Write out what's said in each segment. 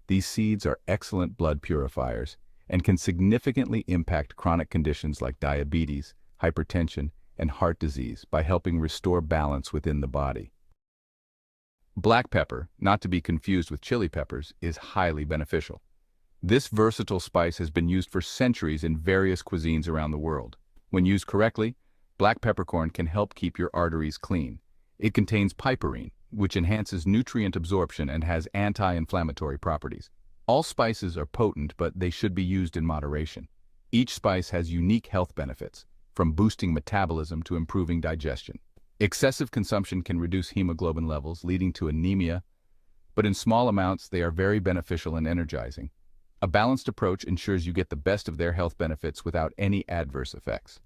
These seeds are excellent blood purifiers and can significantly impact chronic conditions like diabetes, hypertension, and heart disease by helping restore balance within the body. Black pepper, not to be confused with chili peppers, is highly beneficial. This versatile spice has been used for centuries in various cuisines around the world. When used correctly, black peppercorn can help keep your arteries clean. It contains piperine, which enhances nutrient absorption and has anti-inflammatory properties. All spices are potent, but they should be used in moderation. Each spice has unique health benefits, from boosting metabolism to improving digestion. Excessive consumption can reduce hemoglobin levels, leading to anemia, but in small amounts they are very beneficial and energizing. A balanced approach ensures you get the best of their health benefits without any adverse effects.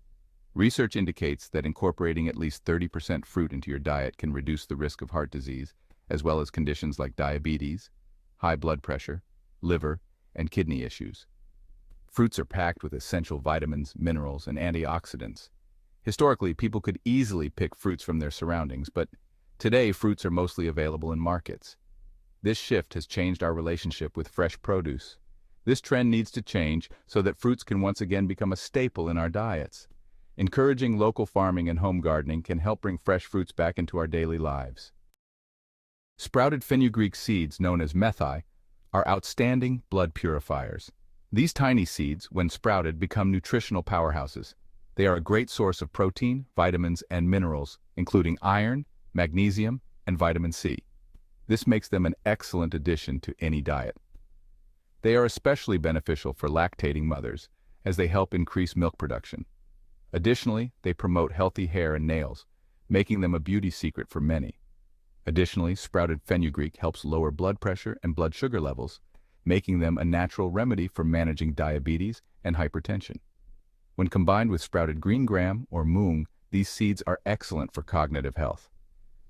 Research indicates that incorporating at least 30% fruit into your diet can reduce the risk of heart disease, as well as conditions like diabetes, high blood pressure, liver, and kidney issues. Fruits are packed with essential vitamins, minerals, and antioxidants. Historically, people could easily pick fruits from their surroundings, but today fruits are mostly available in markets. This shift has changed our relationship with fresh produce. This trend needs to change so that fruits can once again become a staple in our diets. Encouraging local farming and home gardening can help bring fresh fruits back into our daily lives. Sprouted fenugreek seeds, known as methi, are outstanding blood purifiers. These tiny seeds, when sprouted, become nutritional powerhouses. They are a great source of protein, vitamins, and minerals, including iron, magnesium, and vitamin C. This makes them an excellent addition to any diet. They are especially beneficial for lactating mothers, as they help increase milk production. Additionally, they promote healthy hair and nails, making them a beauty secret for many. Additionally, sprouted fenugreek helps lower blood pressure and blood sugar levels, making them a natural remedy for managing diabetes and hypertension. When combined with sprouted green gram or mung, these seeds are excellent for cognitive health.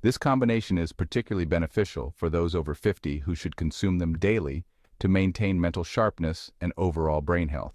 This combination is particularly beneficial for those over 50 who should consume them daily to maintain mental sharpness and overall brain health.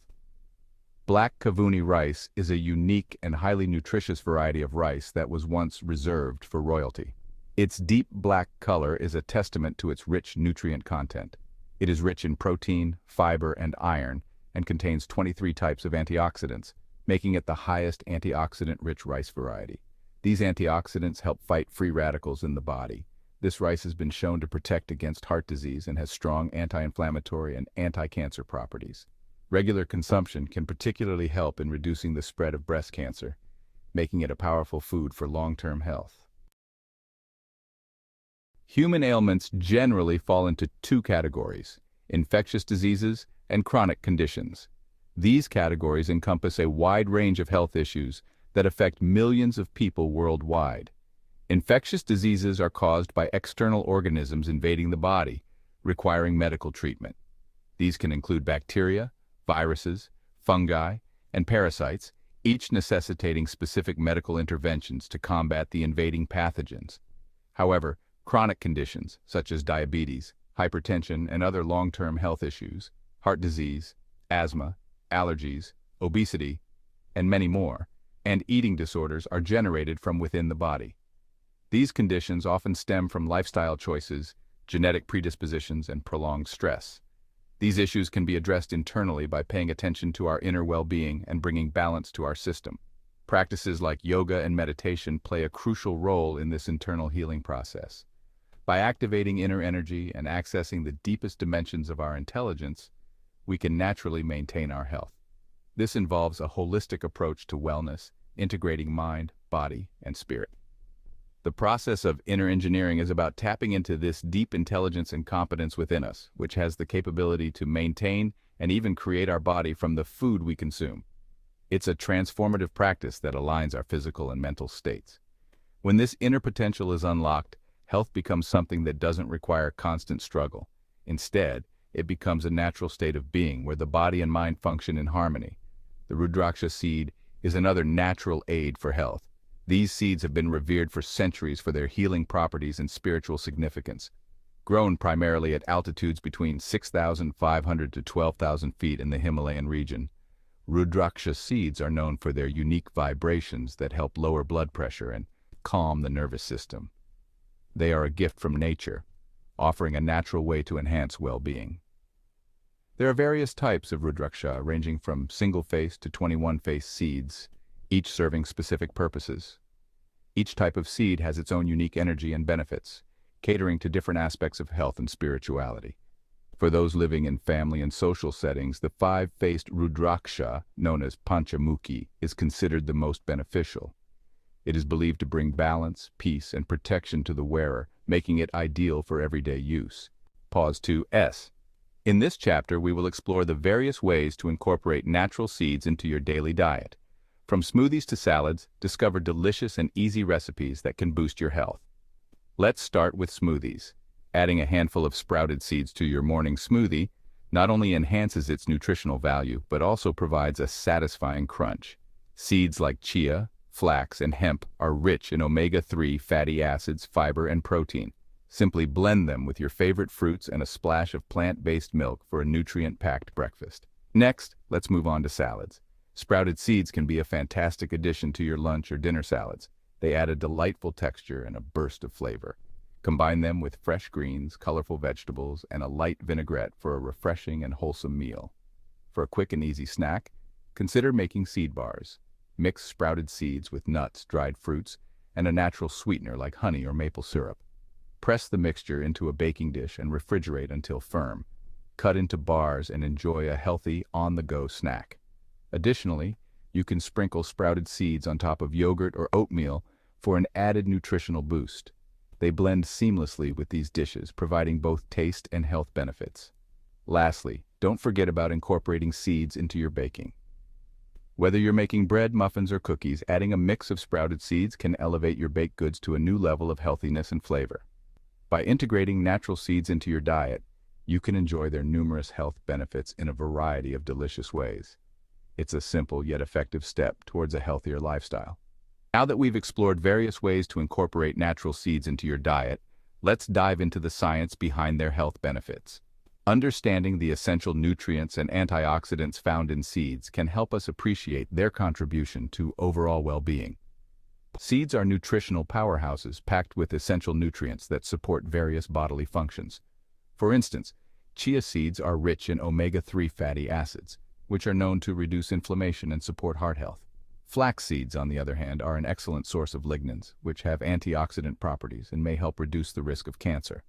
Black kavuni rice is a unique and highly nutritious variety of rice that was once reserved for royalty. Its deep black color is a testament to its rich nutrient content. It is rich in protein, fiber, and iron, and contains 23 types of antioxidants, making it the highest antioxidant-rich rice variety. These antioxidants help fight free radicals in the body. This rice has been shown to protect against heart disease and has strong anti-inflammatory and anti-cancer properties. Regular consumption can particularly help in reducing the spread of breast cancer, making it a powerful food for long-term health. Human ailments generally fall into two categories: infectious diseases and chronic conditions. These categories encompass a wide range of health issues that affect millions of people worldwide. Infectious diseases are caused by external organisms invading the body, requiring medical treatment. These can include bacteria, viruses, fungi, and parasites, each necessitating specific medical interventions to combat the invading pathogens. However, chronic conditions, such as diabetes, hypertension, and other long-term health issues, heart disease, asthma, allergies, obesity, and many more, and eating disorders are generated from within the body. These conditions often stem from lifestyle choices, genetic predispositions, and prolonged stress. These issues can be addressed internally by paying attention to our inner well-being and bringing balance to our system. Practices like yoga and meditation play a crucial role in this internal healing process. By activating inner energy and accessing the deepest dimensions of our intelligence, we can naturally maintain our health. This involves a holistic approach to wellness, integrating mind, body, and spirit. The process of inner engineering is about tapping into this deep intelligence and competence within us, which has the capability to maintain and even create our body from the food we consume. It's a transformative practice that aligns our physical and mental states. When this inner potential is unlocked, health becomes something that doesn't require constant struggle. Instead, it becomes a natural state of being where the body and mind function in harmony. The Rudraksha seed is another natural aid for health. These seeds have been revered for centuries for their healing properties and spiritual significance. Grown primarily at altitudes between 6,500 to 12,000 feet in the Himalayan region, Rudraksha seeds are known for their unique vibrations that help lower blood pressure and calm the nervous system. They are a gift from nature, offering a natural way to enhance well-being. There are various types of rudraksha, ranging from single-face to 21-face seeds, each serving specific purposes. Each type of seed has its own unique energy and benefits, catering to different aspects of health and spirituality. For those living in family and social settings, the five-faced rudraksha, known as panchamukhi, is considered the most beneficial. It is believed to bring balance, peace, and protection to the wearer, making it ideal for everyday use. Pause 2S. In this chapter, we will explore the various ways to incorporate natural seeds into your daily diet. From smoothies to salads, discover delicious and easy recipes that can boost your health. Let's start with smoothies. Adding a handful of sprouted seeds to your morning smoothie not only enhances its nutritional value, but also provides a satisfying crunch. Seeds like chia, flax, and hemp are rich in omega-3 fatty acids, fiber, and protein. Simply blend them with your favorite fruits and a splash of plant-based milk for a nutrient-packed breakfast. Next, let's move on to salads. Sprouted seeds can be a fantastic addition to your lunch or dinner salads. They add a delightful texture and a burst of flavor. Combine them with fresh greens, colorful vegetables, and a light vinaigrette for a refreshing and wholesome meal. For a quick and easy snack, consider making seed bars. Mix sprouted seeds with nuts, dried fruits, and a natural sweetener like honey or maple syrup. Press the mixture into a baking dish and refrigerate until firm. Cut into bars and enjoy a healthy, on-the-go snack. Additionally, you can sprinkle sprouted seeds on top of yogurt or oatmeal for an added nutritional boost. They blend seamlessly with these dishes, providing both taste and health benefits. Lastly, don't forget about incorporating seeds into your baking. Whether you're making bread, muffins, or cookies, adding a mix of sprouted seeds can elevate your baked goods to a new level of healthiness and flavor. By integrating natural seeds into your diet, you can enjoy their numerous health benefits in a variety of delicious ways. It's a simple yet effective step towards a healthier lifestyle. Now that we've explored various ways to incorporate natural seeds into your diet, let's dive into the science behind their health benefits. Understanding the essential nutrients and antioxidants found in seeds can help us appreciate their contribution to overall well-being. Seeds are nutritional powerhouses packed with essential nutrients that support various bodily functions. For instance, chia seeds are rich in omega-3 fatty acids, which are known to reduce inflammation and support heart health. Flax seeds, on the other hand, are an excellent source of lignans, which have antioxidant properties and may help reduce the risk of cancer.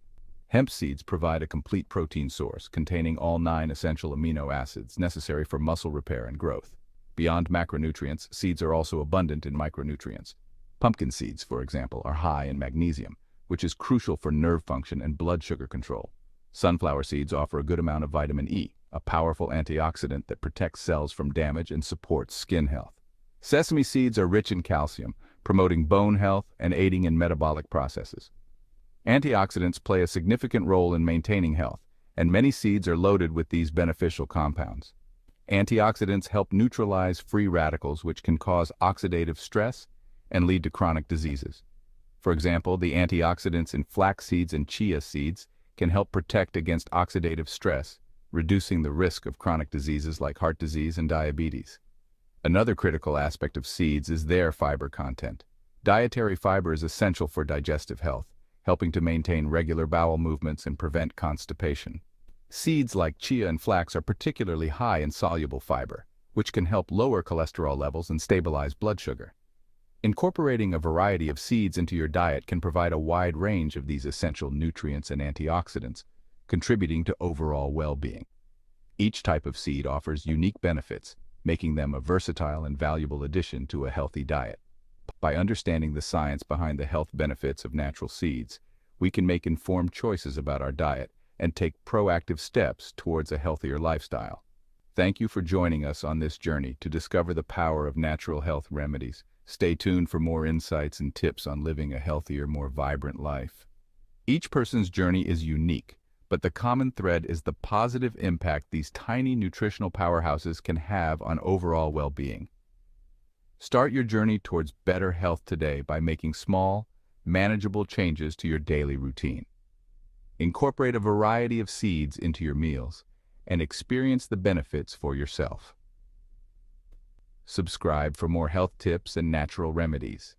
Hemp seeds provide a complete protein source containing all 9 essential amino acids necessary for muscle repair and growth. Beyond macronutrients, seeds are also abundant in micronutrients. Pumpkin seeds, for example, are high in magnesium, which is crucial for nerve function and blood sugar control. Sunflower seeds offer a good amount of vitamin E, a powerful antioxidant that protects cells from damage and supports skin health. Sesame seeds are rich in calcium, promoting bone health and aiding in metabolic processes. Antioxidants play a significant role in maintaining health, and many seeds are loaded with these beneficial compounds. Antioxidants help neutralize free radicals, which can cause oxidative stress and lead to chronic diseases. For example, the antioxidants in flax seeds and chia seeds can help protect against oxidative stress, reducing the risk of chronic diseases like heart disease and diabetes. Another critical aspect of seeds is their fiber content. Dietary fiber is essential for digestive health, helping to maintain regular bowel movements and prevent constipation. Seeds like chia and flax are particularly high in soluble fiber, which can help lower cholesterol levels and stabilize blood sugar. Incorporating a variety of seeds into your diet can provide a wide range of these essential nutrients and antioxidants, contributing to overall well-being. Each type of seed offers unique benefits, making them a versatile and valuable addition to a healthy diet. By understanding the science behind the health benefits of natural seeds, we can make informed choices about our diet and take proactive steps towards a healthier lifestyle. Thank you for joining us on this journey to discover the power of natural health remedies. Stay tuned for more insights and tips on living a healthier, more vibrant life. Each person's journey is unique, but the common thread is the positive impact these tiny nutritional powerhouses can have on overall well-being. Start your journey towards better health today by making small, manageable changes to your daily routine. Incorporate a variety of seeds into your meals and experience the benefits for yourself. Subscribe for more health tips and natural remedies.